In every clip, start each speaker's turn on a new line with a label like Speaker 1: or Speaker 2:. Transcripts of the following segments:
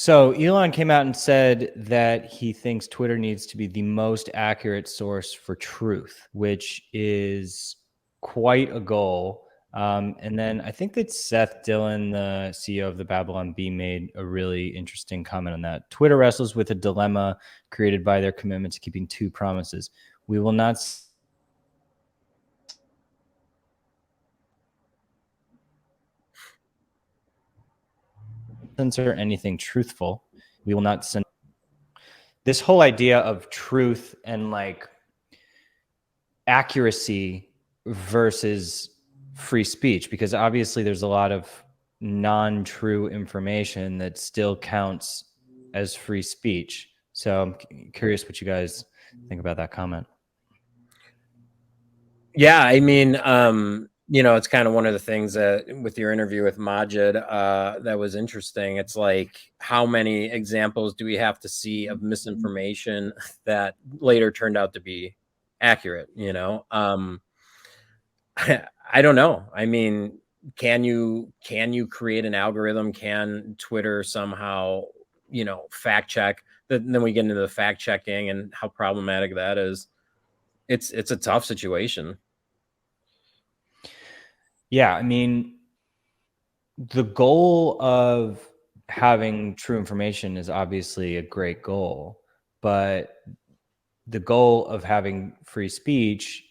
Speaker 1: So Elon came out and said that he thinks Twitter needs to be the most accurate source for truth, which is quite a goal. And then I think that Seth Dillon, the CEO of the Babylon Bee, made a really interesting comment on that. Twitter wrestles with a dilemma created by their commitment to keeping two promises. We will not censor anything truthful. We will not censor. This whole idea of truth and like accuracy versus free speech, because obviously there's a lot of non-true information that still counts as free speech. So I'm curious what you guys think about that comment.
Speaker 2: Yeah, I mean, it's kind of one of the things that with your interview with Majid, that was interesting. It's like, how many examples do we have to see of misinformation that later turned out to be accurate? I don't know. I mean, can you create an algorithm? Can Twitter somehow, fact check? Then we get into the fact checking and how problematic that is. It's a tough situation.
Speaker 1: Yeah, I mean, the goal of having true information is obviously a great goal, but the goal of having free speech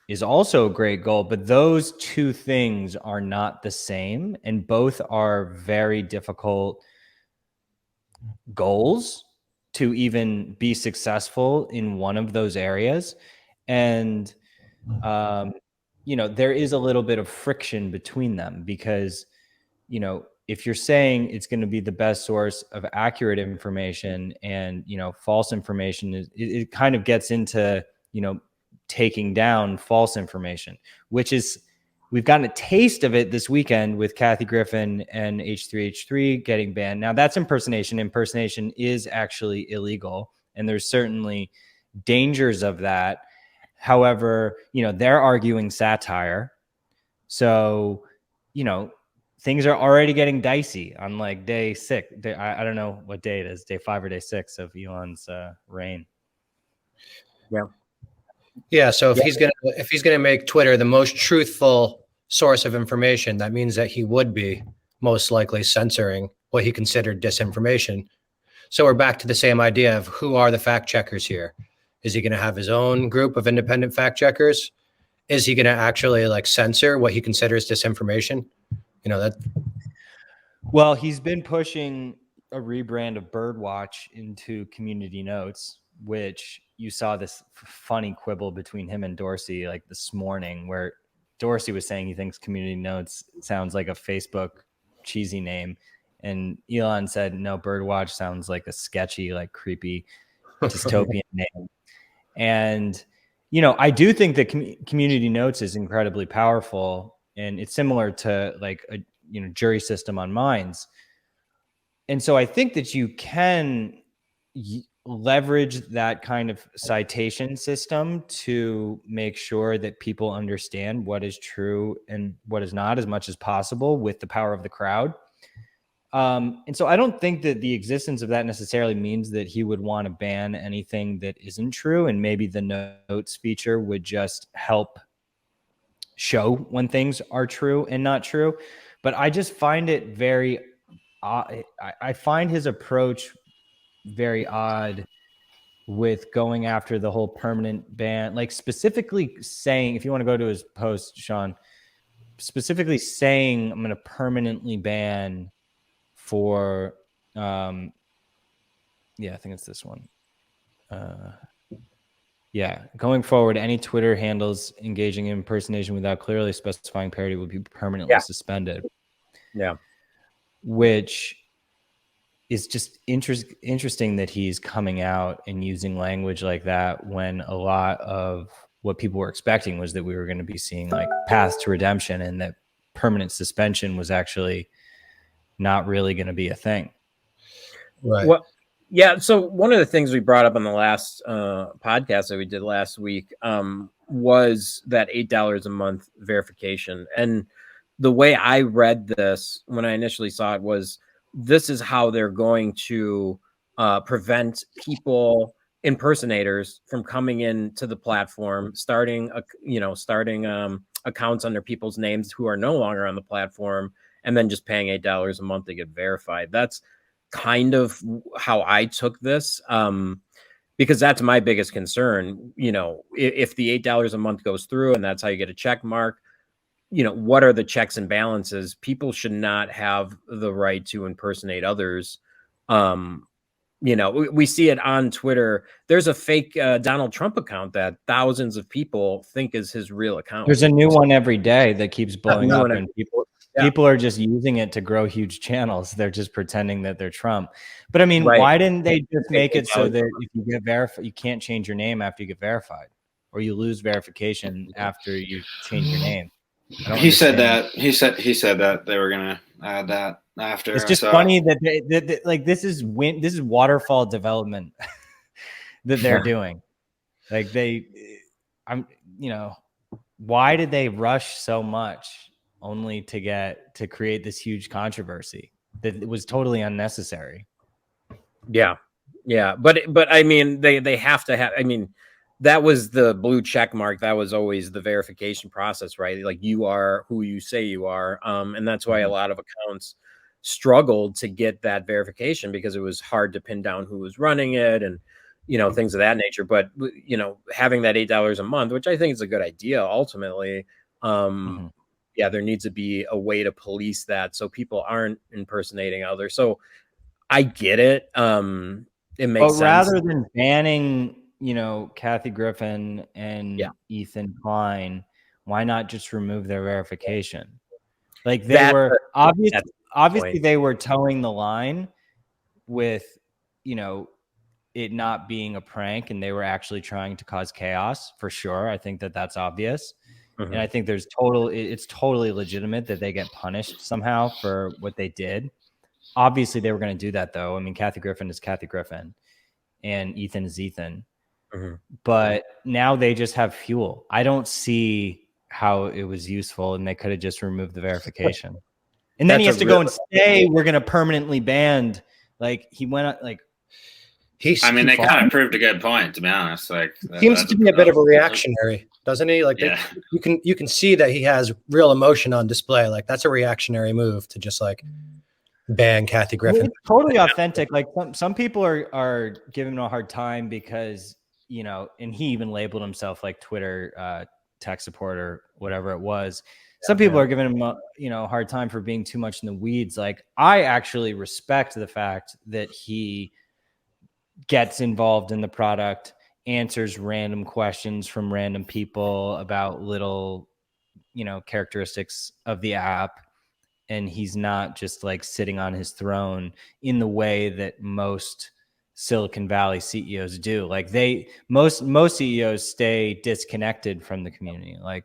Speaker 1: is also a great goal, but those two things are not the same, and both are very difficult goals to even be successful in one of those areas. And there is a little bit of friction between them, because if you're saying it's going to be the best source of accurate information, and false information it kind of gets into taking down false information, which is, we've gotten a taste of it this weekend with Kathy Griffin and h3h3 getting banned. Now that's impersonation. Impersonation is actually illegal, and there's certainly dangers of that. However, they're arguing satire. So, things are already getting dicey on like day 6. I don't know what day it is, day 5 or day 6 of Elon's reign.
Speaker 3: Yeah. So if he's gonna make Twitter the most truthful source of information, that means that he would be most likely censoring what he considered disinformation. So we're back to the same idea of who are the fact checkers here. Is he going to have his own group of independent fact checkers? Is he going to actually like censor what he considers disinformation?
Speaker 1: Well, he's been pushing a rebrand of Birdwatch into Community Notes, which you saw this funny quibble between him and Dorsey like this morning, where Dorsey was saying he thinks Community Notes sounds like a Facebook cheesy name, and Elon said no, Birdwatch sounds like a sketchy, like creepy dystopian name. And I do think that Community Notes is incredibly powerful, and it's similar to like a jury system on Minds. And so I think that you can leverage that kind of citation system to make sure that people understand what is true and what is not as much as possible with the power of the crowd. And so I don't think that the existence of that necessarily means that he would want to ban anything that isn't true. And maybe the notes feature would just help show when things are true and not true. But I just find it very I find his approach very odd with going after the whole permanent ban, like specifically saying, if you want to go to his post, Sean, specifically saying I'm going to permanently ban for I think it's this one. Going forward, any Twitter handles engaging in impersonation without clearly specifying parody will be permanently suspended.
Speaker 2: Yeah.
Speaker 1: Which is just interesting that he's coming out and using language like that, when a lot of what people were expecting was that we were going to be seeing like paths to redemption, and that permanent suspension was actually not really going to be a thing.
Speaker 3: Right.
Speaker 2: Well, yeah. So one of the things we brought up on the last podcast that we did last week was that $8 a month verification. And the way I read this when I initially saw it was, this is how they're going to prevent people, impersonators, from coming into the platform, starting accounts under people's names who are no longer on the platform, and then just paying $8 a month to get verified. That's kind of how I took this, because that's my biggest concern. If the $8 a month goes through and that's how you get a check mark, what are the checks and balances? People should not have the right to impersonate others. We see it on Twitter. There's a fake Donald Trump account that thousands of people think is his real account.
Speaker 1: There's a new one every day that keeps blowing up, and people are just using it to grow huge channels. They're just pretending that they're Trump. But I mean, why didn't they just make it so that if you get verified, you can't change your name after you get verified, or you lose verification after you change your name?
Speaker 4: He said that they were gonna add that after.
Speaker 1: It's just funny that like this is waterfall development that they're doing. Like why did they rush so much only to create this huge controversy that it was totally unnecessary?
Speaker 2: Yeah. But I mean, they have to have. I mean, that was the blue check mark. That was always the verification process, right? Like, you are who you say you are. And that's why a lot of accounts struggled to get that verification, because it was hard to pin down who was running it and, things of that nature. But, having that $8 a month, which I think is a good idea ultimately. Yeah, there needs to be a way to police that so people aren't impersonating others. So I get it. It makes sense.
Speaker 1: Rather than banning, Kathy Griffin and Ethan Klein, why not just remove their verification? Like, they were obviously they were towing the line with, it not being a prank, and they were actually trying to cause chaos, for sure. I think that's obvious. And I think it's totally legitimate that they get punished somehow for what they did. Obviously they were going to do that, though. I mean, Kathy Griffin is Kathy Griffin and Ethan is Ethan. But now they just have fuel. I don't see how it was useful, and they could have just removed the verification. And then he has to go and say, we're going to permanently ban. Like, he went like,
Speaker 4: they kind of proved a good point, to be honest. Like,
Speaker 3: seems to be a bit of a reactionary, doesn't he? Like, you can see that he has real emotion on display. Like, that's a reactionary move to just like ban Kathy Griffin.
Speaker 1: It's totally authentic. Like, some people are giving him a hard time because, and he even labeled himself like Twitter tech support or whatever it was. Some people are giving him a hard time for being too much in the weeds. Like, I actually respect the fact that he gets involved in the product, answers random questions from random people about little, characteristics of the app. And he's not just like sitting on his throne in the way that most Silicon Valley CEOs do. Like, most CEOs stay disconnected from the community. Like,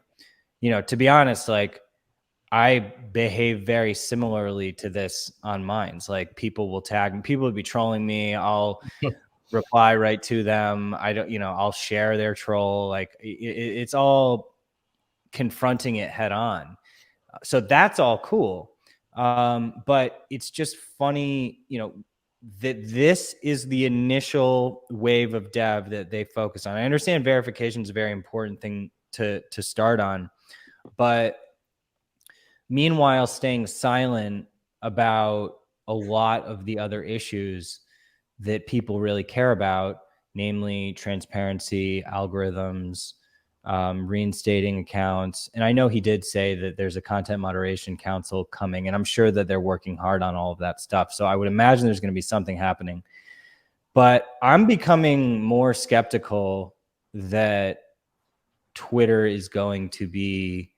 Speaker 1: to be honest, like, I behave very similarly to this on Minds. Like, people will tag me, people will be trolling me. I'll reply right to them. I don't, I'll share their troll. Like, it's all confronting it head on. So that's all cool. But it's just funny, that this is the initial wave of dev that they focus on. I understand verification is a very important thing to start on, but meanwhile, staying silent about a lot of the other issues that people really care about, namely transparency, algorithms, reinstating accounts. And I know he did say that there's a content moderation council coming, and I'm sure that they're working hard on all of that stuff. So I would imagine there's going to be something happening. But I'm becoming more skeptical that Twitter is going to be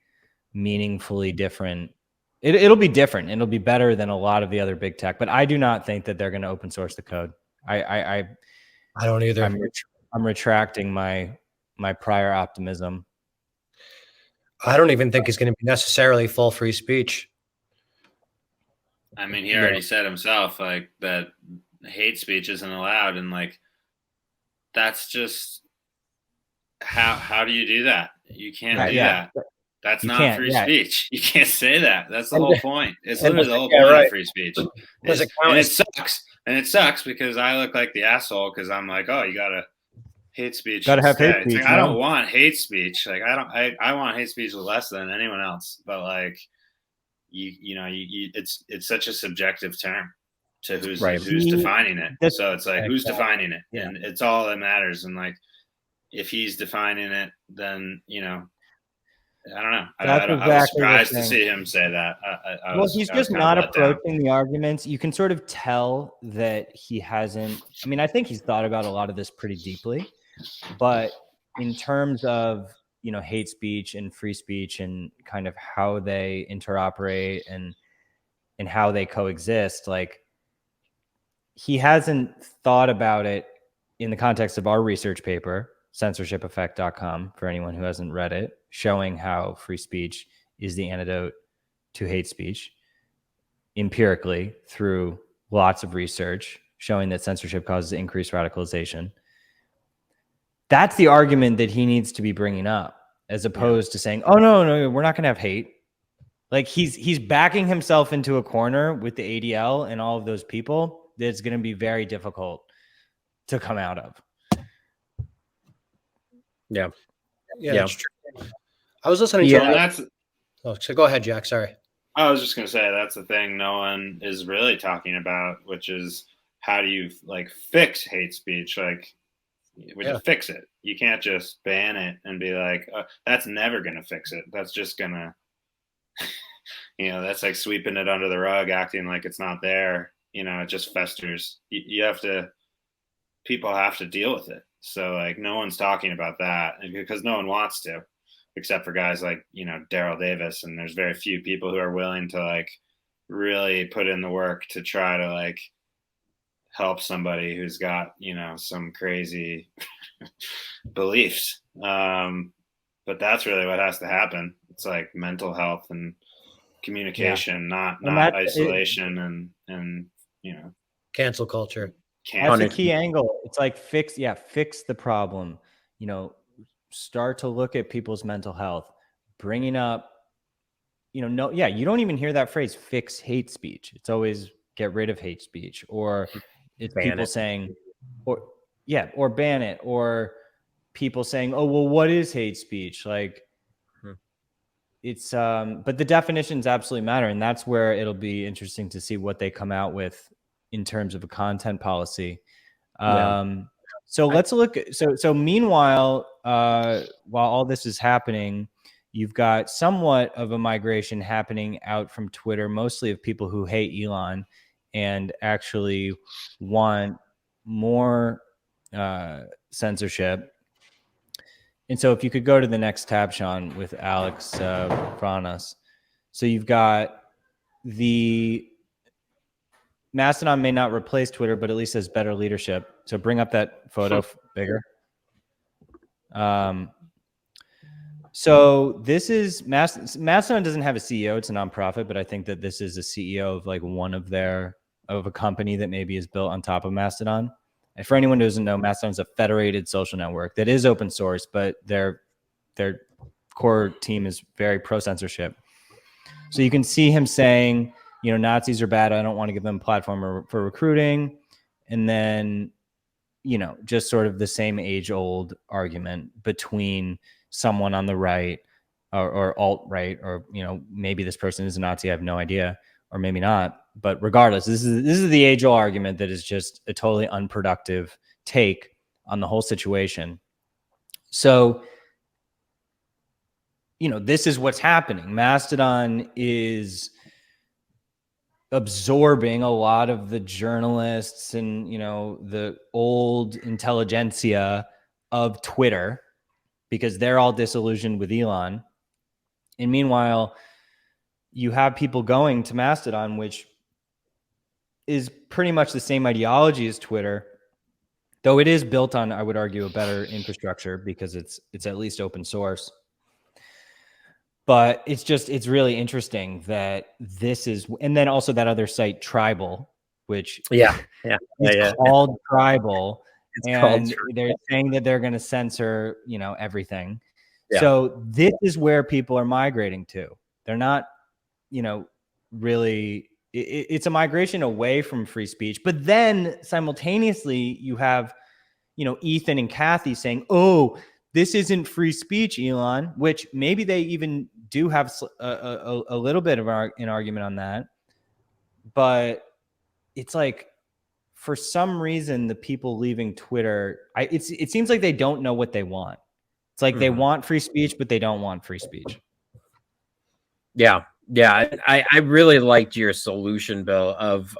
Speaker 1: meaningfully different. It'll be different. It'll be better than a lot of the other big tech, but I do not think that they're going to open source the code. I
Speaker 3: don't either.
Speaker 1: I'm retracting my prior optimism.
Speaker 3: I don't even think it's going to be necessarily full free speech.
Speaker 4: I mean, he already said himself, like, that hate speech isn't allowed, and like, that's just how do you do that? You can't do that. That's
Speaker 1: You
Speaker 4: not
Speaker 1: can't,
Speaker 4: free
Speaker 1: yeah.
Speaker 4: speech. You can't say that. That's the whole point. It's literally the whole
Speaker 3: Yeah,
Speaker 4: point
Speaker 3: right.
Speaker 4: of free speech.
Speaker 3: Does it count
Speaker 4: And it
Speaker 3: as-
Speaker 4: sucks. And it sucks because I look like the asshole because I'm like, oh, you gotta hate speech.
Speaker 1: Gotta
Speaker 4: should
Speaker 1: have hate
Speaker 4: stay. It's
Speaker 1: speech,
Speaker 4: like, I don't
Speaker 1: man.
Speaker 4: want hate speech. Like I want hate speech less than anyone else. But like it's such a subjective term to who's defining it. So it's like who's defining it,
Speaker 1: Yeah.
Speaker 4: and it's all that matters. And like if he's defining it, then I don't know.
Speaker 1: That's
Speaker 4: I was
Speaker 1: exactly the
Speaker 4: surprised to
Speaker 1: thing.
Speaker 4: see him say that.
Speaker 1: Well, he's
Speaker 4: I was
Speaker 1: just
Speaker 4: kind
Speaker 1: not
Speaker 4: of let down.
Speaker 1: approaching the arguments. You can sort of tell that he hasn't. I mean, I think he's thought about a lot of this pretty deeply, but in terms of hate speech and free speech and kind of how they interoperate and how they coexist, like he hasn't thought about it in the context of our research paper, censorshipeffect.com, for anyone who hasn't read it, showing how free speech is the antidote to hate speech empirically through lots of research showing that censorship causes increased radicalization. That's the argument that he needs to be bringing up, as opposed to saying, oh, no, we're not going to have hate. Like he's backing himself into a corner with the ADL and all of those people that's going to be very difficult to come out of.
Speaker 3: Yeah, that's true. I was listening to so go ahead, Jack. Sorry.
Speaker 4: I was just going to say that's the thing no one is really talking about, which is how do you like fix hate speech? Like, we just fix it. You can't just ban it and be like, that's never going to fix it. That's just going to, that's like sweeping it under the rug, acting like it's not there. It just festers. You have to, people have to deal with it. So like no one's talking about that because no one wants to, except for guys like, Daryl Davis. And there's very few people who are willing to like really put in the work to try to like help somebody who's got, some crazy beliefs. But that's really what has to happen. It's like mental health and communication, not isolation and
Speaker 3: cancel culture.
Speaker 1: That's a key angle. It's like fix the problem. Start to look at people's mental health, bringing up, you don't even hear that phrase, fix hate speech. It's always get rid of hate speech, or it's people saying, or ban it, or people saying, oh, well, what is hate speech? Like it's, but the definitions absolutely matter. And that's where it'll be interesting to see what they come out with in terms of a content policy. So let's look. So meanwhile, while all this is happening, you've got somewhat of a migration happening out from Twitter, mostly of people who hate Elon and actually want more censorship. And so if you could go to the next tab, Sean, with Alex Franas. So you've got the Mastodon may not replace Twitter, but at least has better leadership. So bring up that photo bigger. So this is Mastodon doesn't have a CEO. It's a nonprofit, but I think that this is a CEO of like of a company that maybe is built on top of Mastodon. And for anyone who doesn't know, Mastodon is a federated social network that is open source, but their core team is very pro censorship. So you can see him saying, Nazis are bad. I don't want to give them a platform for recruiting. And then, just sort of the same age-old argument between someone on the right or alt-right, or, maybe this person is a Nazi. I have no idea, or maybe not. But regardless, this is the age-old argument that is just a totally unproductive take on the whole situation. So, this is what's happening. Mastodon is absorbing a lot of the journalists and, the old intelligentsia of Twitter because they're all disillusioned with Elon. And meanwhile, you have people going to Mastodon, which is pretty much the same ideology as Twitter, though it is built on, I would argue, a better infrastructure because it's at least open source. But it's really interesting that this is, and then also that other site, Tribal, which is called Tribal, and they're saying that they're going to censor, everything.
Speaker 2: Yeah.
Speaker 1: So this is where people are migrating to. They're not, really, it's a migration away from free speech. But then simultaneously you have, Ethan and Kathy saying, oh, this isn't free speech, Elon, which maybe they even do have a little bit of an argument on that. But it's like, for some reason, the people leaving Twitter, it seems like they don't know what they want. It's like they want free speech, but they don't want free speech.
Speaker 2: Yeah. Yeah. I really liked your solution, Bill, of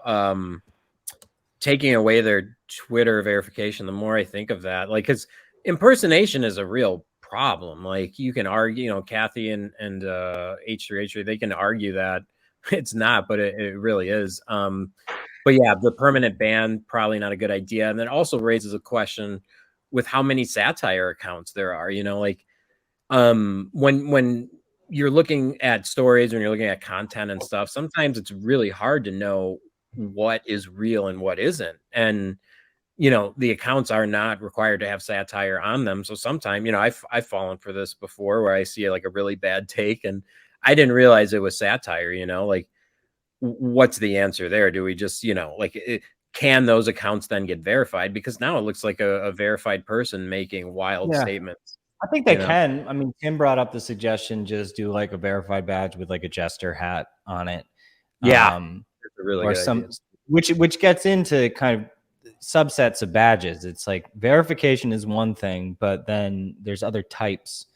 Speaker 2: taking away their Twitter verification. The more I think of that, like, because impersonation is a real problem. Like, you can argue, Kathy and h3h3, they can argue that it's not, but it really is. But yeah, the permanent ban, probably not a good idea. And then also raises a question with how many satire accounts there are, like, when you're looking at stories, when you're looking at content and stuff, sometimes it's really hard to know what is real and what isn't. And, the accounts are not required to have satire on them. So sometimes, I've fallen for this before, where I see like a really bad take and I didn't realize it was satire, like, what's the answer there? Do we just, can those accounts then get verified? Because now it looks like a verified person making wild statements.
Speaker 1: I think they can. I mean, Tim brought up the suggestion, just do like a verified badge with like a jester hat on it.
Speaker 2: Yeah. That's a really
Speaker 1: or
Speaker 2: good
Speaker 1: some
Speaker 2: idea.
Speaker 1: which gets into kind of subsets of badges. It's like verification is one thing, but then there's other types.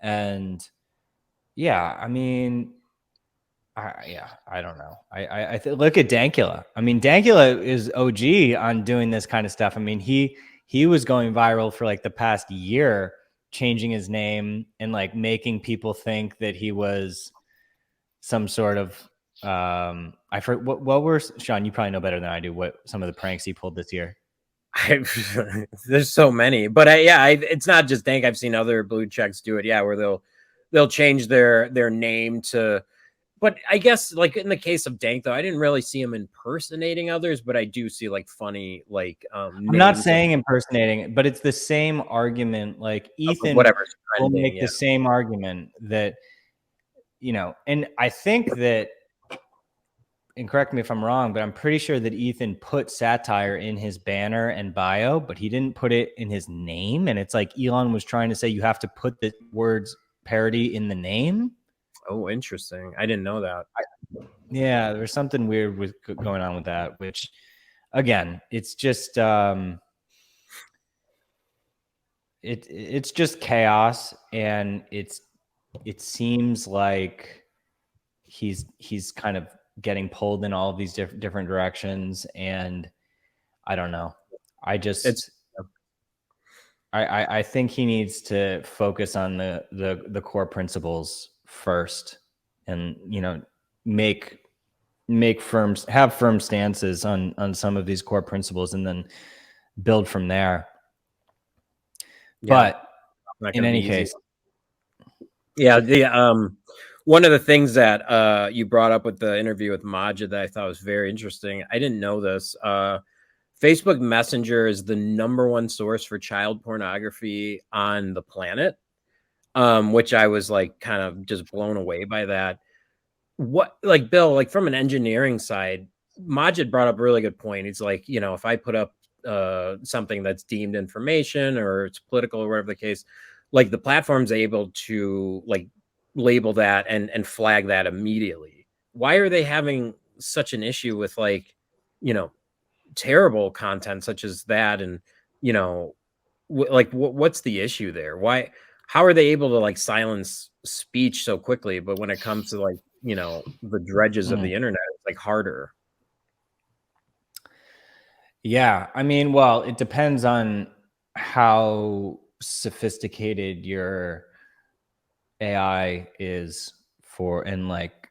Speaker 1: And yeah, I mean, I don't know. I look at Dankula. I mean, Dankula is OG on doing this kind of stuff. I mean, he was going viral for like the past year, changing his name and like making people think that he was some sort of I forget what were, Sean, you probably know better than I do, what some of the pranks he pulled this year.
Speaker 2: There's so many, but it's not just Dank. I've seen other blue checks do it. Yeah, where they'll change their name to. But I guess, like, in the case of Dank, though, I didn't really see him impersonating others, but I do see like funny, like,
Speaker 1: I'm not saying impersonating, but it's the same argument. Like, Ethan
Speaker 2: whatever's
Speaker 1: will
Speaker 2: trending,
Speaker 1: make the same argument that, and I think that, and correct me if I'm wrong, but I'm pretty sure that Ethan put satire in his banner and bio, but he didn't put it in his name. And it's like Elon was trying to say you have to put the words parody in the name.
Speaker 2: Oh, interesting. I didn't know that.
Speaker 1: Yeah, there's something weird going on with that, which, again, it's just it's just chaos, and it seems like he's kind of getting pulled in all of these different directions, and I don't know. I think he needs to focus on the core principles first, and have firm stances on some of these core principles, and then build from there. Yeah, but in any case,
Speaker 2: the one of the things that you brought up with the interview with Majid that I thought was very interesting, I didn't know this. Facebook Messenger is the #1 source for child pornography on the planet, which I was like kind of just blown away by that. What, like, Bill, like, from an engineering side, Majid brought up a really good point. He's like, if I put up something that's deemed information or it's political or whatever the case, like, the platform's able to like label that and flag that immediately. Why are they having such an issue with, like, terrible content such as that? And what's the issue there? How are they able to like silence speech so quickly, but when it comes to, like, the dredges of the internet, it's like harder?
Speaker 1: Yeah, I mean, well, it depends on how sophisticated your AI is and like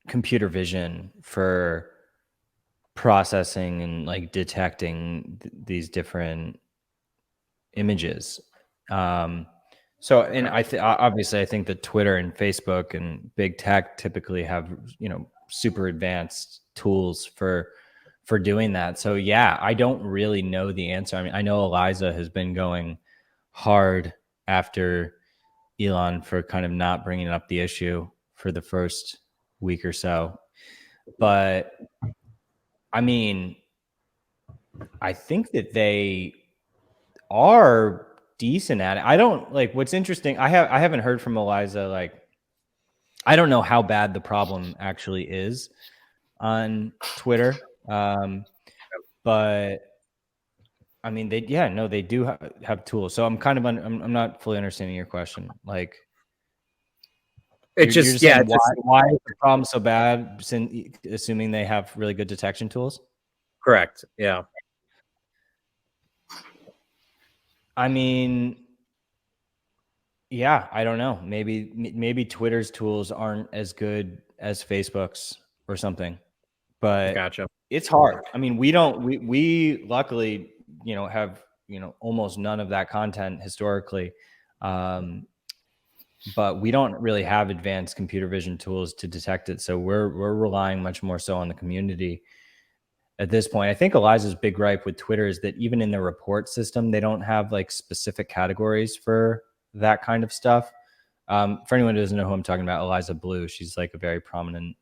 Speaker 1: computer vision for processing and like detecting these different images. So, and obviously I think that Twitter and Facebook and big tech typically have, super advanced tools for doing that. So yeah, I don't really know the answer. I mean, I know Eliza has been going hard after Elon for kind of not bringing up the issue for the first week or so. But I mean, I think that they are decent at it. I don't like what's interesting. I haven't heard from Eliza. Like, I don't know how bad the problem actually is on Twitter. But I mean, they do have tools. So I'm kind of I'm not fully understanding your question. Like,
Speaker 2: It's
Speaker 1: you're
Speaker 2: just,
Speaker 1: saying why is the problem so bad? Assuming they have really good detection tools.
Speaker 2: correct. Yeah.
Speaker 1: I mean, yeah, I don't know. Maybe Twitter's tools aren't as good as Facebook's or something. But
Speaker 2: Gotcha.
Speaker 1: it's hard. I mean, we luckily, have, almost none of that content historically. But we don't really have advanced computer vision tools to detect it. So we're relying much more so on the community at this point. I think Eliza's big gripe with Twitter is that even in their report system, they don't have like specific categories for that kind of stuff. For anyone who doesn't know who I'm talking about, Eliza Blue, she's like a very prominent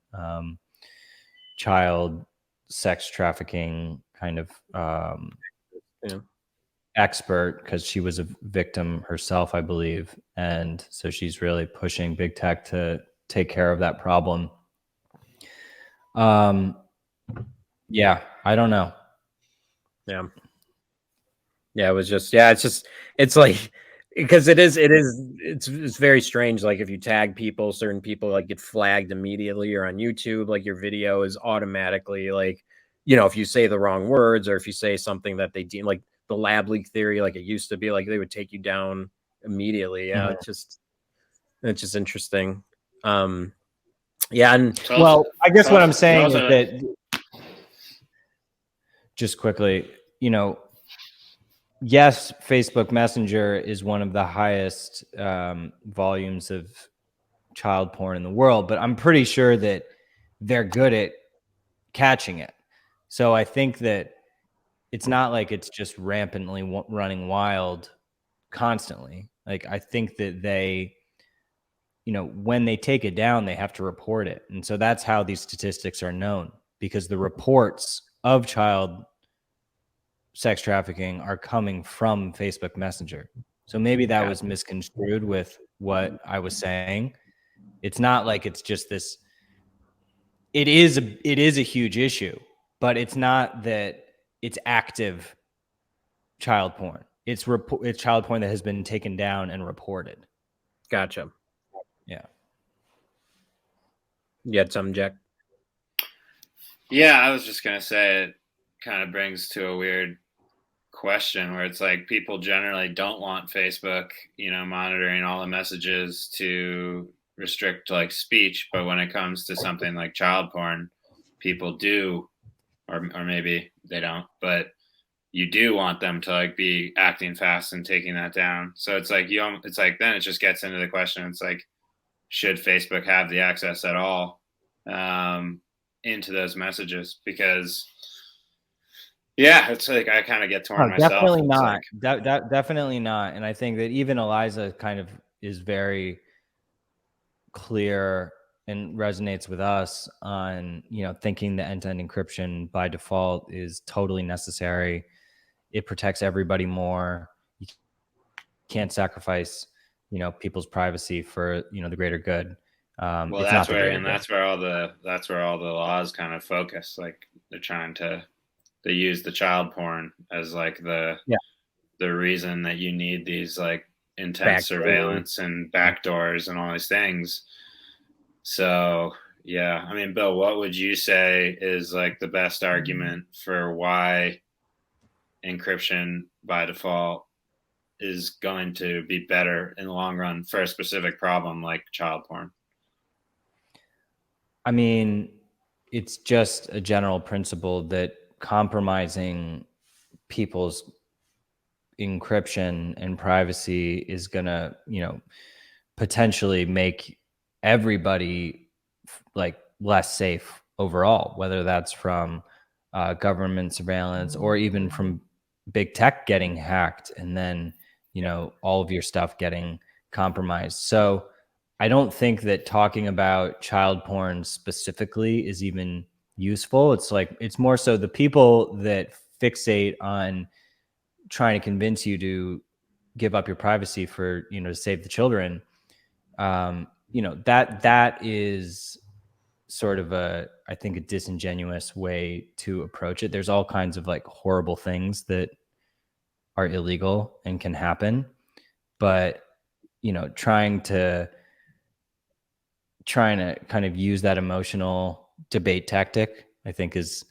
Speaker 1: child sex trafficking kind of expert, because she was a victim herself, I believe. And so she's really pushing big tech to take care of that problem. Yeah, I don't know.
Speaker 2: Yeah, it's like, because it's very strange. Like, if you tag people, certain people like get flagged immediately, or on YouTube, like your video is automatically like, if you say the wrong words, or if you say something that they deem, like the lab leak theory, like it used to be, like they would take you down immediately. Yeah.
Speaker 1: Mm-hmm.
Speaker 2: It's just interesting. Yeah. And
Speaker 1: well, I guess what I'm saying is that, just quickly, yes, Facebook Messenger is one of the highest volumes of child porn in the world, but I'm pretty sure that they're good at catching it. So I think that it's not like it's just rampantly running wild constantly. Like, I think that they, when they take it down, they have to report it. And so that's how these statistics are known, because the reports of child sex trafficking are coming from Facebook Messenger. So maybe that was misconstrued with what I was saying. It's not like it's just this. It is a huge issue, but it's not that it's active child porn. It's child porn that has been taken down and reported.
Speaker 2: Gotcha.
Speaker 1: Yeah.
Speaker 2: You had some, Jack?
Speaker 4: Yeah, I was just gonna say, it kind of brings to a weird question where it's like people generally don't want Facebook, monitoring all the messages to restrict like speech, but when it comes to something like child porn, people do, or maybe they don't, but you do want them to like be acting fast and taking that down. So it's like it's like, then it just gets into the question. It's like, should Facebook have the access at all into those messages? Because it's like I kind of get torn myself.
Speaker 1: Definitely not. Like, definitely not. And I think that even Eliza kind of is very clear and resonates with us on, thinking the end-to-end encryption by default is totally necessary. It protects everybody more. You can't sacrifice, people's privacy for, the greater good.
Speaker 4: Well, that's where all the laws kind of focus. Like, they're trying to. They use the child porn as like the reason that you need these like intense surveillance and backdoors and all these things. So yeah, I mean, Bill, what would you say is like the best argument for why encryption by default is going to be better in the long run for a specific problem like child porn?
Speaker 1: I mean, it's just a general principle that compromising people's encryption and privacy is gonna, potentially make everybody like less safe overall, whether that's from government surveillance or even from big tech getting hacked and then, all of your stuff getting compromised. So I don't think that talking about child porn specifically is even useful. It's more so the people that fixate on trying to convince you to give up your privacy for, to save the children. That is sort of I think a disingenuous way to approach it. There's all kinds of like horrible things that are illegal and can happen, but trying to kind of use that emotional debate tactic, I think is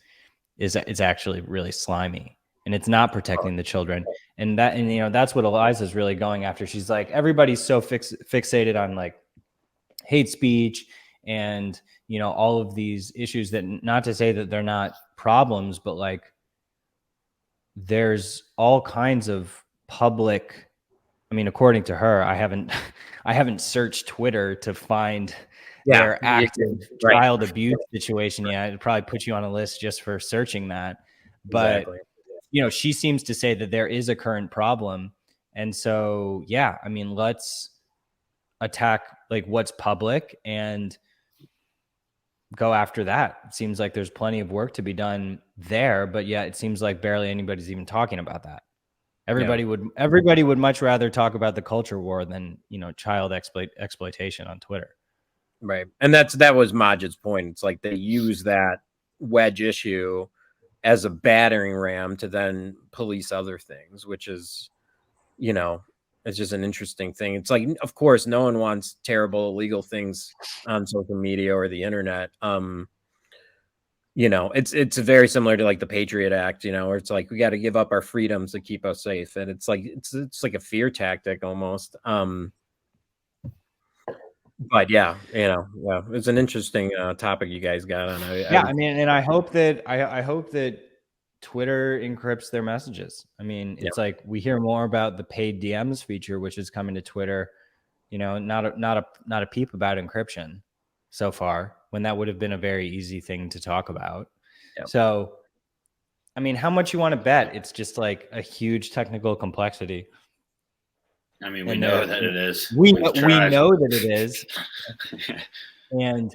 Speaker 1: actually really slimy, and it's not protecting the children. And that's what Eliza's really going after. She's like, everybody's so fixated on like hate speech and all of these issues, that not to say that they're not problems, but like there's all kinds of public, according to her, I haven't searched Twitter to find their active child abuse situation yet. It'd probably put you on a list just for searching that. But
Speaker 2: Exactly.
Speaker 1: she seems to say that there is a current problem. And so, yeah, let's attack like what's public and go after that. It seems like there's plenty of work to be done there, but yeah, it seems like barely anybody's even talking about that. Everybody would much rather talk about the culture war than, child exploitation on Twitter.
Speaker 2: Right. And that was Majid's point. It's like they use that wedge issue as a battering ram to then police other things, which is, it's just an interesting thing. It's like, of course, no one wants terrible illegal things on social media or the internet. It's very similar to like the Patriot Act, where it's like we got to give up our freedoms to keep us safe, and it's like it's like a fear tactic almost. But yeah, it's an interesting topic you guys got on.
Speaker 1: And I hope that I hope that Twitter encrypts their messages. It's like we hear more about the paid DMs feature, which is coming to Twitter. Not a peep about encryption so far, when that would have been a very easy thing to talk about. Yep. So, how much you want to bet it's just like a huge technical complexity?
Speaker 4: We know that it is.
Speaker 1: We know that it is. And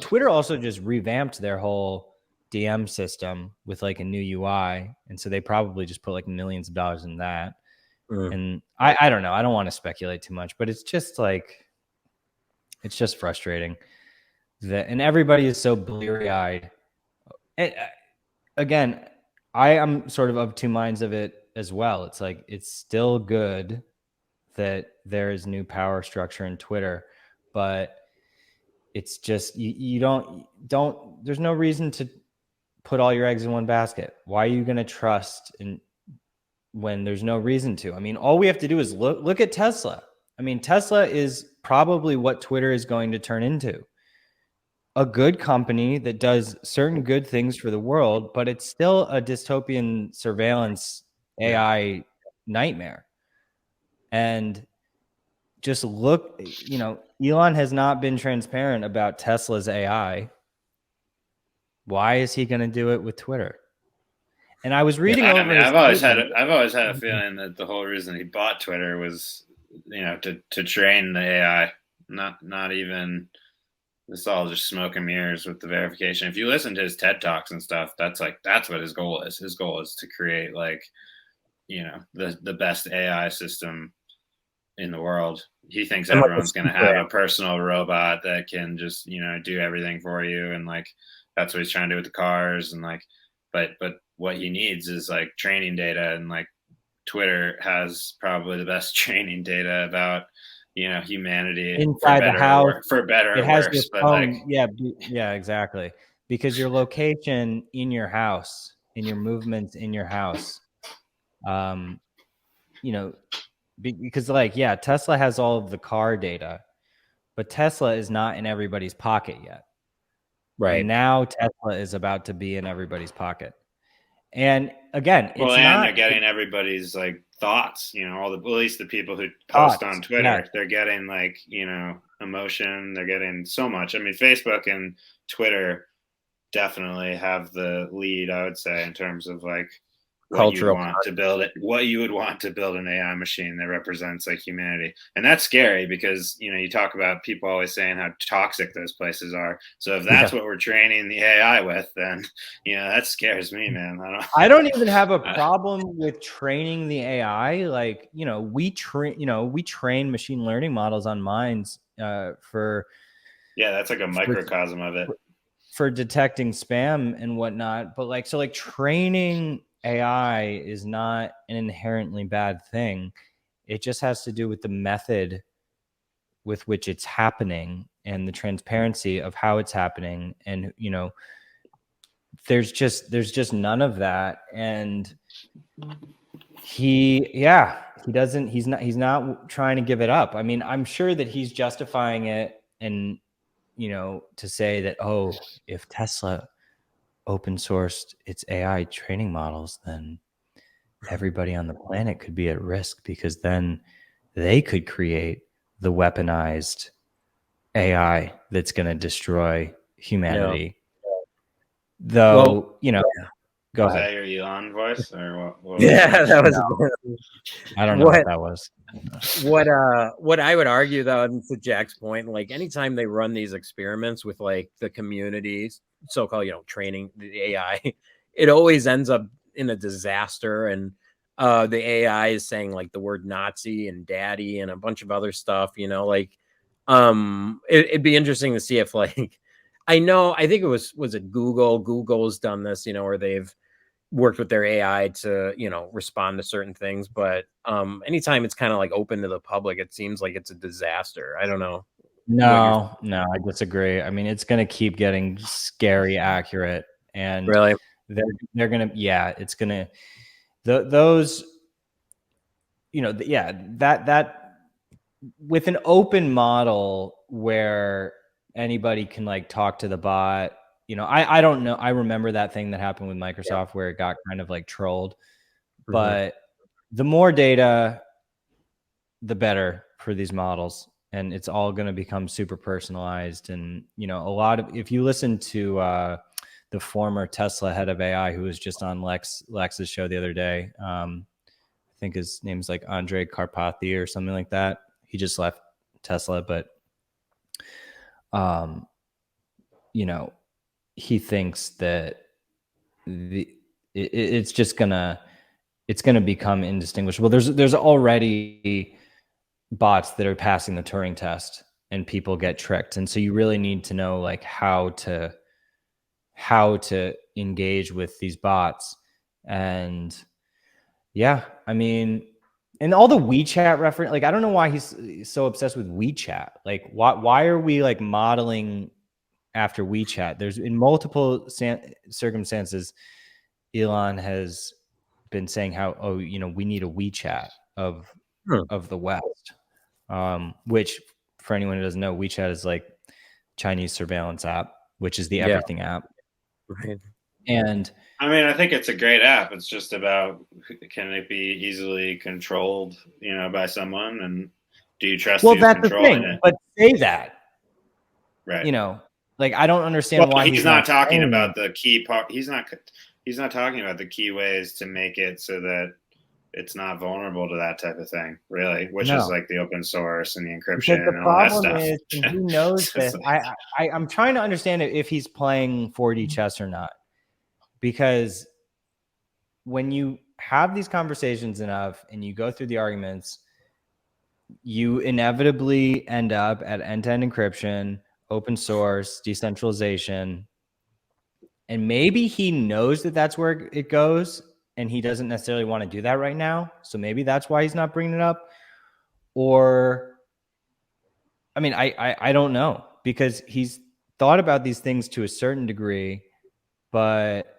Speaker 1: Twitter also just revamped their whole DM system with like a new UI, and so they probably just put like millions of dollars in that. And I don't know. I don't want to speculate too much, but it's just frustrating that, and everybody is so bleary-eyed. And again, I am sort of two minds of it as well. It's like it's still good that there is new power structure in Twitter, but it's just you don't there's no reason to put all your eggs in one basket. Why are you going to trust when there's no reason to? All we have to do is look at Tesla. Tesla is probably what Twitter is going to turn into. A good company that does certain good things for the world, but it's still a dystopian surveillance AI nightmare. And just look, Elon has not been transparent about Tesla's AI. Why is he going to do it with Twitter? And I was reading over.
Speaker 4: I've always had a feeling that the whole reason he bought Twitter was, to train the AI. Not even. This is all just smoke and mirrors with the verification. If you listen to his TED Talks and stuff, that's what his goal is. His goal is to create the best AI system in the world. He thinks everyone's going to have a personal robot that can just, do everything for you. And that's what he's trying to do with the cars. And but what he needs is training data, and Twitter has probably the best training data about, humanity
Speaker 1: inside the house,
Speaker 4: for better or worse. But
Speaker 1: yeah, exactly. Because your location in your house, in your movements in your house, because Tesla has all of the car data, but Tesla is not in everybody's pocket yet.
Speaker 2: Right.
Speaker 1: And now Tesla is about to be in everybody's pocket. And again,
Speaker 4: they're getting everybody's thoughts, at least the people who post on Twitter, they're getting emotion. They're getting so much. Facebook and Twitter definitely have the lead, I would say, in terms of what you'd
Speaker 2: cultural
Speaker 4: want to build it, what you would want to build an AI machine that represents like humanity. And that's scary because, you know, you talk about people always saying how toxic those places are. So if that's what we're training the AI with, then, you know, that scares me, man.
Speaker 1: I don't even have a problem with training the AI. Like, you know, we train machine learning models on mines for.
Speaker 4: Yeah, that's like a microcosm of it.
Speaker 1: For detecting spam and whatnot. But like, so like training AI is not an inherently bad thing. It just has to do with the method with which it's happening and the transparency of how it's happening. And, you know, there's just none of that. And he's not trying to give it up. I mean, I'm sure that he's justifying it, and, you know, to say that, oh, if Tesla open sourced its AI training models, then everybody on the planet could be at risk, because then they could create the weaponized AI that's going to destroy humanity. Though, you know, go
Speaker 4: Was
Speaker 1: ahead.
Speaker 4: that your Elon voice or what
Speaker 2: Yeah, that was.
Speaker 1: I don't know what that was.
Speaker 2: What I would argue, though, and to Jack's point, like anytime they run these experiments with like the communities, so-called, you know, training the AI, it always ends up in a disaster. And the AI is saying like the word Nazi and daddy and a bunch of other stuff, you know, like it'd be interesting to see if like I think it was it Google's done this, you know, where they've worked with their AI to, you know, respond to certain things. But anytime it's kind of like open to the public, it seems like it's a disaster. I don't know.
Speaker 1: No, I disagree. I mean, it's going to keep getting scary accurate, and
Speaker 2: Really?
Speaker 1: they're going to, yeah, it's going to, those, you know, that with an open model where anybody can like talk to the bot, you know, I don't know. I remember that thing that happened with Microsoft where it got kind of like trolled, but the more data, the better for these models. And it's all going to become super personalized. And, you know, a lot of, if you listen to the former Tesla head of AI, who was just on Lex's show the other day, I think his name's like Andre Karpathy or something like that. He just left Tesla, but, you know, he thinks that it's just gonna become indistinguishable. There's already bots that are passing the Turing test, and people get tricked, and so you really need to know like how to engage with these bots. And yeah, I mean, and all the WeChat reference, like I don't know why he's so obsessed with WeChat. Like why are we like modeling after WeChat? There's in multiple circumstances, Elon has been saying how, oh, you know, we need a WeChat of the West, which for anyone who doesn't know, WeChat is like Chinese surveillance app, which is the everything app.
Speaker 2: Right.
Speaker 1: And
Speaker 4: I mean, I think it's a great app. It's just about, can it be easily controlled, you know, by someone, and do you trust who's controlling it?
Speaker 1: But say that,
Speaker 4: right?
Speaker 1: You know, like I don't understand why
Speaker 4: he's not talking about the key part. He's not talking about the key ways to make it so that it's not vulnerable to that type of thing, really, which is like the open source and the encryption and all that stuff.
Speaker 1: Is, and he knows this. I'm trying to understand if he's playing 4D chess or not, because when you have these conversations enough and you go through the arguments, you inevitably end up at end-to-end encryption, open source, decentralization. And maybe he knows that that's where it goes, and he doesn't necessarily want to do that right now. So maybe that's why he's not bringing it up. Or, I mean, I don't know, because he's thought about these things to a certain degree, but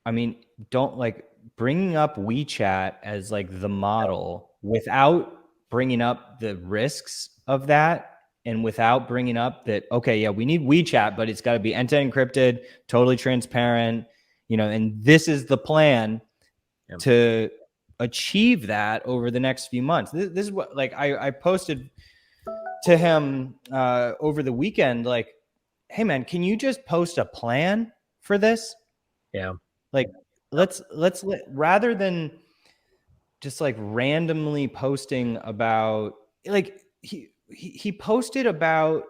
Speaker 1: I mean, don't like bringing up WeChat as like the model without bringing up the risks of that, and without bringing up that, okay, yeah, we need WeChat, but it's got to be end-to-end encrypted, totally transparent, you know, and this is the plan to achieve that over the next few months. This is what, like, I posted to him over the weekend, like, hey man, can you just post a plan for this?
Speaker 2: Yeah.
Speaker 1: Like, rather than just like randomly posting about, like, he posted about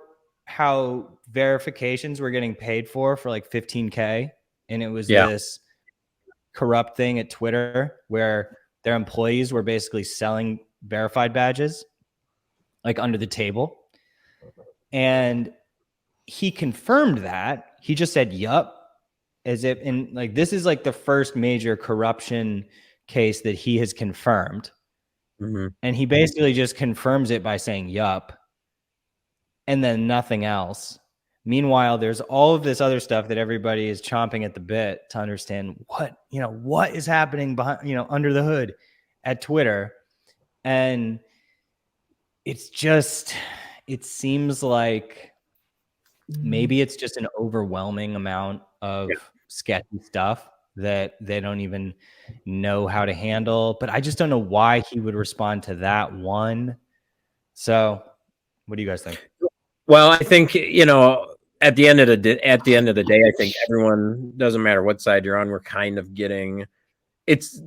Speaker 1: how verifications were getting paid for like 15K, and it was this corrupt thing at Twitter where their employees were basically selling verified badges like under the table. And he confirmed that. He just said, yup, as if, and like, this is like the first major corruption case that he has confirmed.
Speaker 2: Mm-hmm.
Speaker 1: And he basically just confirms it by saying, yup, and then nothing else. Meanwhile, there's all of this other stuff that everybody is chomping at the bit to understand what is happening behind, under the hood at Twitter. And it's just, it seems like maybe it's just an overwhelming amount of sketchy stuff that they don't even know how to handle. But I just don't know why he would respond to that one. So what do you guys think?
Speaker 2: Well, I think, at the end of the day, I think everyone, doesn't matter what side you're on, we're kind of getting, it's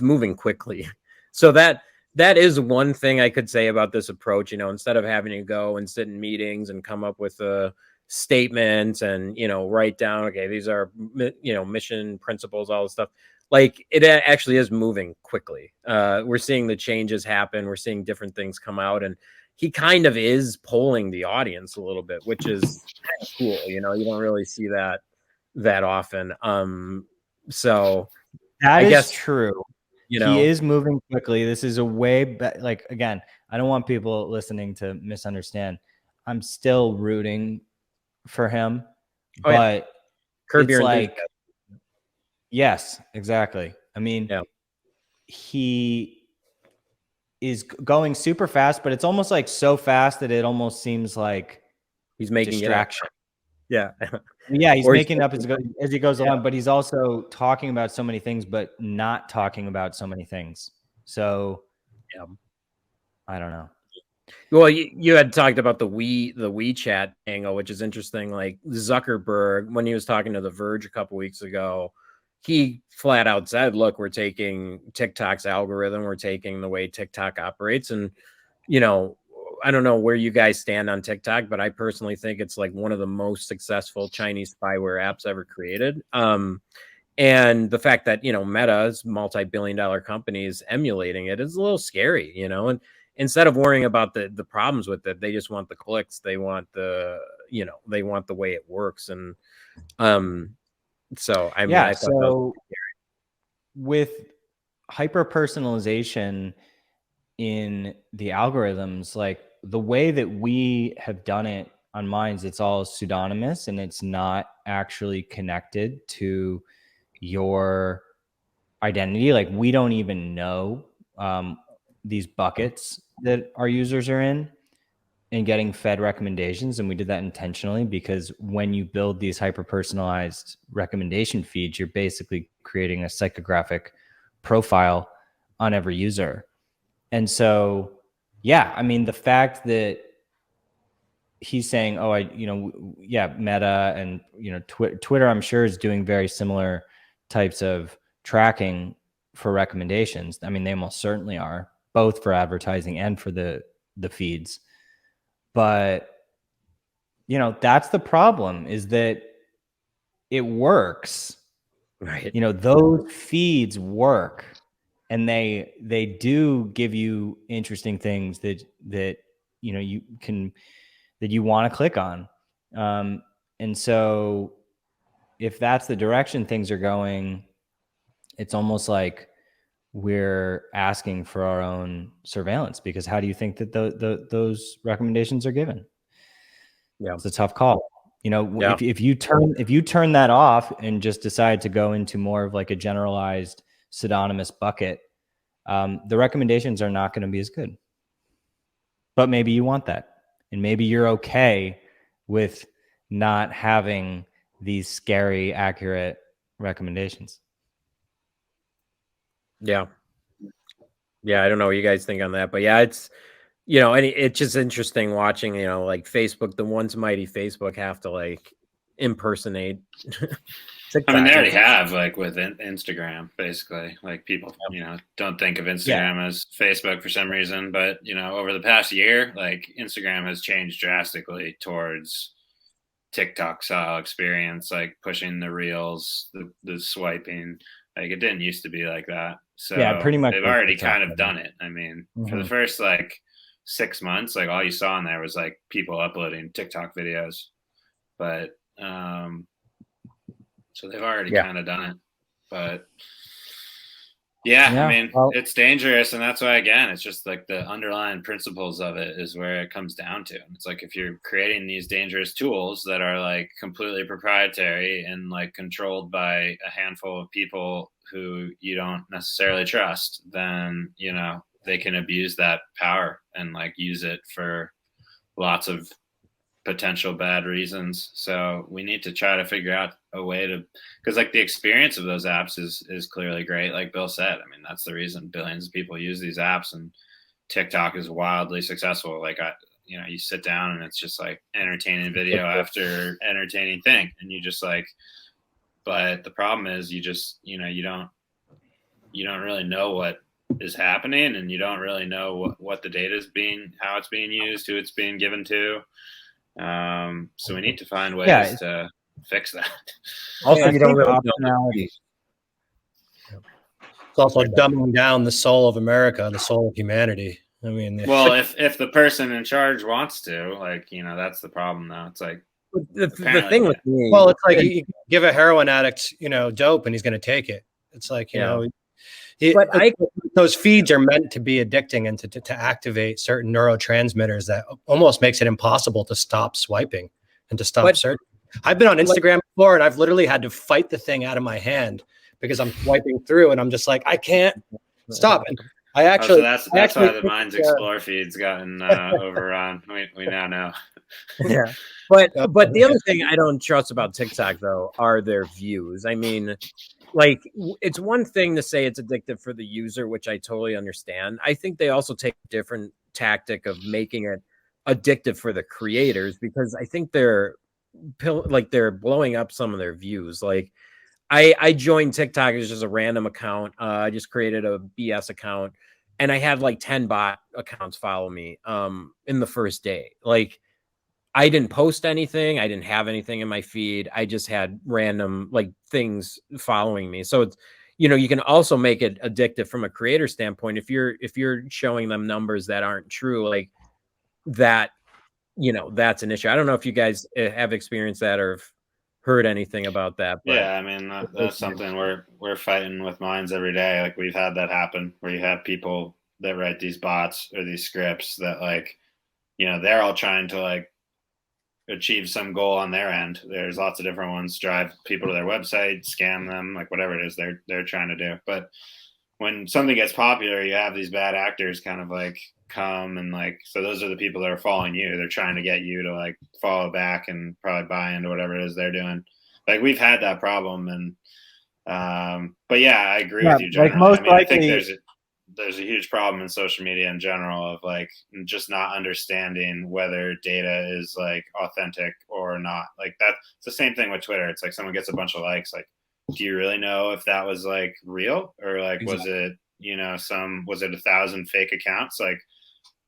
Speaker 2: moving quickly. So that is one thing I could say about this approach. Instead of having to go and sit in meetings and come up with a statement and write down, okay, these are mission principles, all this stuff. Like, it actually is moving quickly. We're seeing the changes happen. We're seeing different things come out, and he kind of is polling the audience a little bit, which is kind of cool. You don't really see that often. So
Speaker 1: that is
Speaker 2: guess
Speaker 1: true. He is moving quickly. This is a way like, again, I don't want people listening to misunderstand. I'm still rooting for him, but
Speaker 2: curb your
Speaker 1: like, yes, exactly. I mean, he is going super fast, but it's almost like so fast that it almost seems like
Speaker 2: he's making
Speaker 1: distraction.
Speaker 2: Yeah.
Speaker 1: Yeah, he's making it up as he goes along, but he's also talking about so many things, but not talking about so many things. So, I don't know.
Speaker 2: Well, you had talked about the WeChat angle, which is interesting. Like, Zuckerberg, when he was talking to The Verge a couple weeks ago, he flat out said, look, we're taking TikTok's algorithm, we're taking the way TikTok operates. And, I don't know where you guys stand on TikTok, but I personally think it's like one of the most successful Chinese spyware apps ever created. And the fact that, Meta's multi-billion-dollar company is emulating it is a little scary, and instead of worrying about the problems with it, they just want the clicks. They want they want the way it works. And, so, I mean, I thought
Speaker 1: so with hyper personalization in the algorithms, like the way that we have done it on Minds, it's all pseudonymous and it's not actually connected to your identity. Like, we don't even know these buckets that our users are in and getting fed recommendations. And we did that intentionally because when you build these hyper personalized recommendation feeds, you're basically creating a psychographic profile on every user. And so, I mean, the fact that he's saying, Meta and, Twitter, I'm sure, is doing very similar types of tracking for recommendations. I mean, they most certainly are, both for advertising and for the feeds. But, that's the problem, is that it works.
Speaker 2: Right.
Speaker 1: Those feeds work, and they do give you interesting things that you can, that you want to click on. And so if that's the direction things are going, it's almost like we're asking for our own surveillance, because how do you think that those recommendations are given?
Speaker 2: Yeah,
Speaker 1: it's a tough call. If you turn that off and just decide to go into more of like a generalized pseudonymous bucket, the recommendations are not going to be as good. But maybe you want that, and maybe you're okay with not having these scary, accurate recommendations.
Speaker 2: Yeah, I don't know what you guys think on that, but it's and it's just interesting watching, like Facebook, the once mighty Facebook, have to like impersonate TikTok.
Speaker 4: I mean, they already have, like with Instagram, basically. Like people, don't think of Instagram as Facebook for some reason, but over the past year, like Instagram has changed drastically towards TikTok style experience, like pushing the reels, the swiping. Like it didn't used to be like that. So
Speaker 1: Yeah, pretty much
Speaker 4: they've
Speaker 1: like
Speaker 4: already
Speaker 1: TikTok,
Speaker 4: kind
Speaker 1: I
Speaker 4: of
Speaker 1: think.
Speaker 4: done it. I mean, for the first like 6 months, like all you saw in there was like people uploading TikTok videos. But so they've already kind of done it. But I mean, it's dangerous. And that's why, again, it's just like the underlying principles of it is where it comes down to. It's like if you're creating these dangerous tools that are like completely proprietary and like controlled by a handful of people who you don't necessarily trust, then, they can abuse that power and like use it for lots of potential bad reasons. So we need to try to figure out a way to, because like the experience of those apps is clearly great. Like Bill said, I mean, that's the reason billions of people use these apps, and TikTok is wildly successful. Like you sit down and it's just like entertaining video after entertaining thing, and you just like, but the problem is you just, you don't really know what is happening, and you don't really know what the data is how it's being used, who it's being given to. So we need to find ways to fix that.
Speaker 2: Also, you don't really
Speaker 1: know.
Speaker 3: It's also dumbing down the soul of America, the soul of humanity. I mean,
Speaker 4: well, if the person in charge wants to, like, that's the problem though. It's like
Speaker 2: the thing with me.
Speaker 3: Well, it's like you give a heroin addict, dope, and he's going to take it. It's like, those feeds are meant to be addicting and to activate certain neurotransmitters that almost makes it impossible to stop swiping and to stop searching. I've been on Instagram before, and I've literally had to fight the thing out of my hand because I'm swiping through, and I'm just like, I can't stop. And I actually,
Speaker 4: that's why the Minds Explore feed's gotten overrun. We now know.
Speaker 2: Yeah, but the other thing I don't trust about TikTok though are their views. I mean, like, it's one thing to say it's addictive for the user, which I totally understand. I think they also take a different tactic of making it addictive for the creators, because I think they're blowing up some of their views. Like, I joined TikTok as just a random account. I just created a BS account, and I had like 10 bot accounts follow me in the first day. Like, I didn't post anything. I didn't have anything in my feed. I just had random like things following me. So it's, you can also make it addictive from a creator standpoint. If you're showing them numbers that aren't true, like that, that's an issue. I don't know if you guys have experienced that or have heard anything about that. But
Speaker 4: yeah, I mean, that's something we're fighting with Minds every day. Like we've had that happen where you have people that write these bots or these scripts that like, they're all trying to like achieve some goal on their end. There's lots of different ones, drive people to their website, scam them, like whatever it is they're trying to do. But when something gets popular, you have these bad actors kind of like come and like, so those are the people that are following you. They're trying to get you to like follow back and probably buy into whatever it is they're doing. Like we've had that problem. And but yeah, I agree with you, John.
Speaker 1: Like most likely,
Speaker 4: I think there's a huge problem in social media in general of like just not understanding whether data is like authentic or not. Like that's the same thing with Twitter. It's like someone gets a bunch of likes. Like, do you really know if that was like real or like, was it, was it 1,000 fake accounts? Like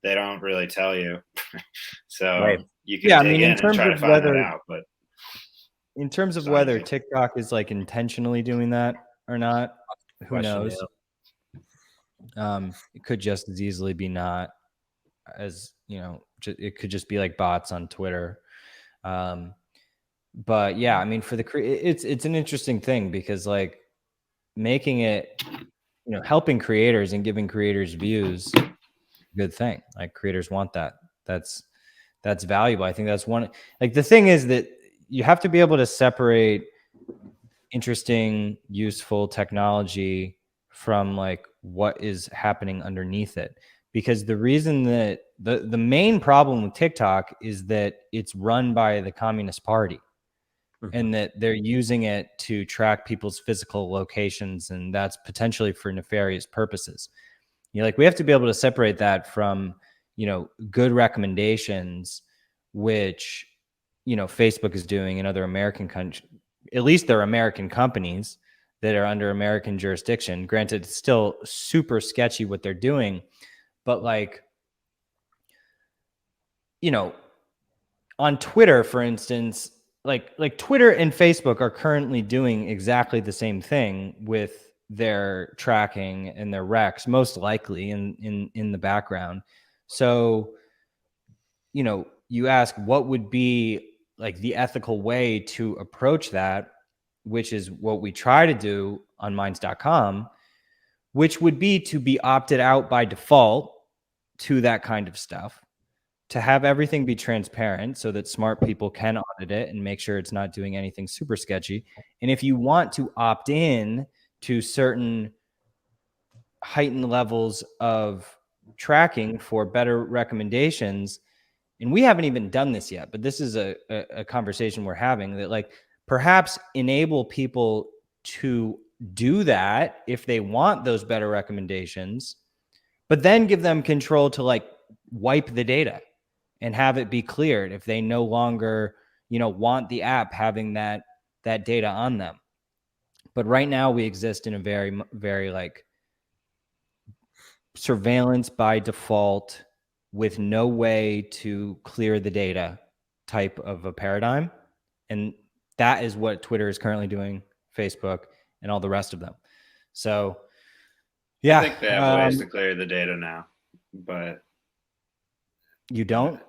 Speaker 4: they don't really tell you. So you can dig in and try to find that out. But
Speaker 1: in terms of whether TikTok is like intentionally doing that or not, who knows? It could just as easily be not, as it could just be like bots on Twitter. But yeah, I mean, for it's an interesting thing because like making it, helping creators and giving creators views, good thing. Like creators want that. That's valuable. I think that's one. Like the thing is that you have to be able to separate interesting, useful technology from like what is happening underneath it, because the reason that the main problem with TikTok is that it's run by the Communist Party and that they're using it to track people's physical locations, and that's potentially for nefarious purposes. Like we have to be able to separate that from good recommendations, which Facebook is doing and other American at least they're American companies that are under American jurisdiction. Granted, it's still super sketchy what they're doing, but like, you know, on Twitter, for instance, like Twitter and Facebook are currently doing exactly the same thing with their tracking and their recs, most likely in the background. So, you know, you ask what would be like the ethical way to approach that, which is what we try to do on minds.com, which would be to be opted out by default to that kind of stuff, to have everything be transparent so that smart people can audit it and make sure it's not doing anything super sketchy. And if you want to opt in to certain heightened levels of tracking for better recommendations, and we haven't even done this yet, but this is a conversation we're having, that like perhaps enable people to do that if they want those better recommendations, but then give them control to like wipe the data and have it be cleared if they no longer, you know, want the app having that data on them. But right now we exist in a very, very like surveillance by default with no way to clear the data type of a paradigm. And that is what Twitter is currently doing, Facebook, and all the rest of them. So, yeah.
Speaker 4: I think they have ways to clear the data now, but
Speaker 1: you don't?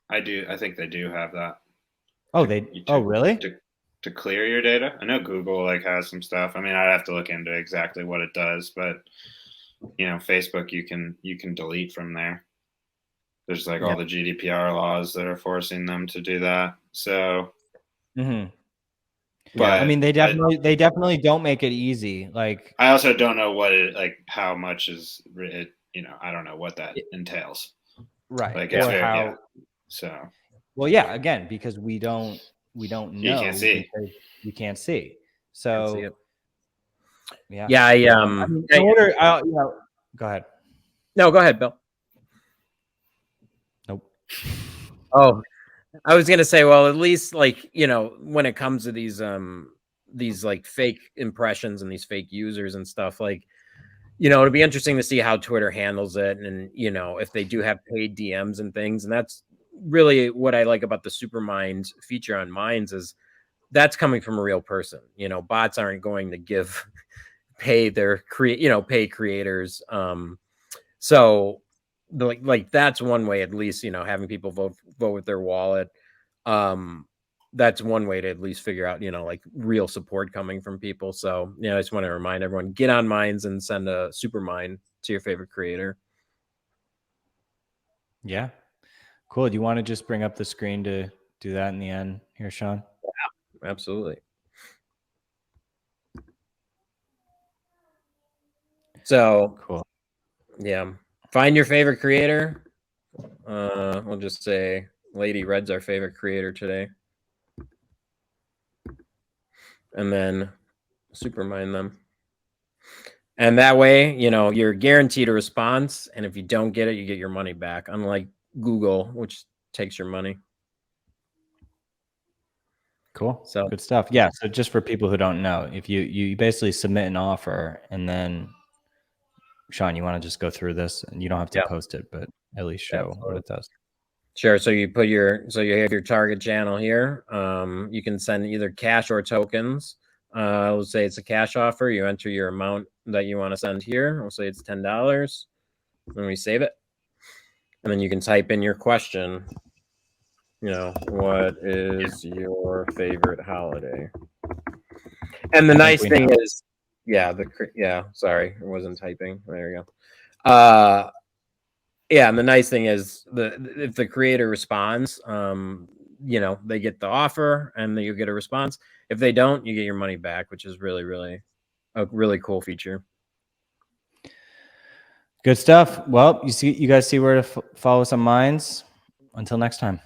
Speaker 4: I do. I think they do have that.
Speaker 1: Oh, oh, really?
Speaker 4: To clear your data? I know Google like has some stuff. I mean, I'd have to look into exactly what it does, but you know, Facebook, you can delete from there. There's like all the GDPR laws that are forcing them to do that. So,
Speaker 1: but
Speaker 4: yeah,
Speaker 1: I mean, they definitely don't make it easy. Like,
Speaker 4: I also don't know what it like. How much is it? You know, I don't know what that entails.
Speaker 1: Right.
Speaker 4: Like,
Speaker 1: or how?
Speaker 4: So.
Speaker 1: Well, yeah. Again, because we don't know.
Speaker 4: You can't see.
Speaker 1: You can't see. So.
Speaker 2: Can't see
Speaker 1: yeah.
Speaker 2: Yeah.
Speaker 1: I mean, in order, you know, go ahead.
Speaker 2: No, go ahead, Bill.
Speaker 1: Nope.
Speaker 2: Oh, I was gonna say, well, at least like, you know, when it comes to these like fake impressions and these fake users and stuff, like, you know, it'd be interesting to see how Twitter handles it, and you know, if they do have paid DMs and things. And that's really what I like about the Supermind feature on Minds, is that's coming from a real person. You know, bots aren't going to pay creators. So like that's one way, at least, you know, having people vote with their wallet. That's one way to at least figure out, you know, like real support coming from people. So, you know, I just want to remind everyone, get on Minds and send a Supermind to your favorite creator.
Speaker 1: Yeah. Cool. Do you want to just bring up the screen to do that in the end here, Sean?
Speaker 2: Yeah, absolutely. So
Speaker 1: cool.
Speaker 2: Yeah. Find your favorite creator. We'll just say Lady Red's our favorite creator today. And then Supermind them. And that way, you know, you're guaranteed a response. And if you don't get it, you get your money back. Unlike Google, which takes your money.
Speaker 1: Cool.
Speaker 2: So
Speaker 1: good stuff. Yeah. So just for people who don't know, if you basically submit an offer, and then Sean, you want to just go through this, and you don't have to post it, but at least show what it does.
Speaker 2: Sure. So you have your target channel here. You can send either cash or tokens. Let's say it's a cash offer. You enter your amount that you want to send here. We'll say it's $10. Then we save it. And then you can type in your question. You know, what is your favorite holiday? And the nice thing is, sorry, I wasn't typing. There you go. Yeah, and the nice thing is, if the creator responds, you know, they get the offer and then you get a response. If they don't, you get your money back, which is really, really a really cool feature.
Speaker 1: Good stuff. Well, you guys see where to follow us on Minds. Until next time.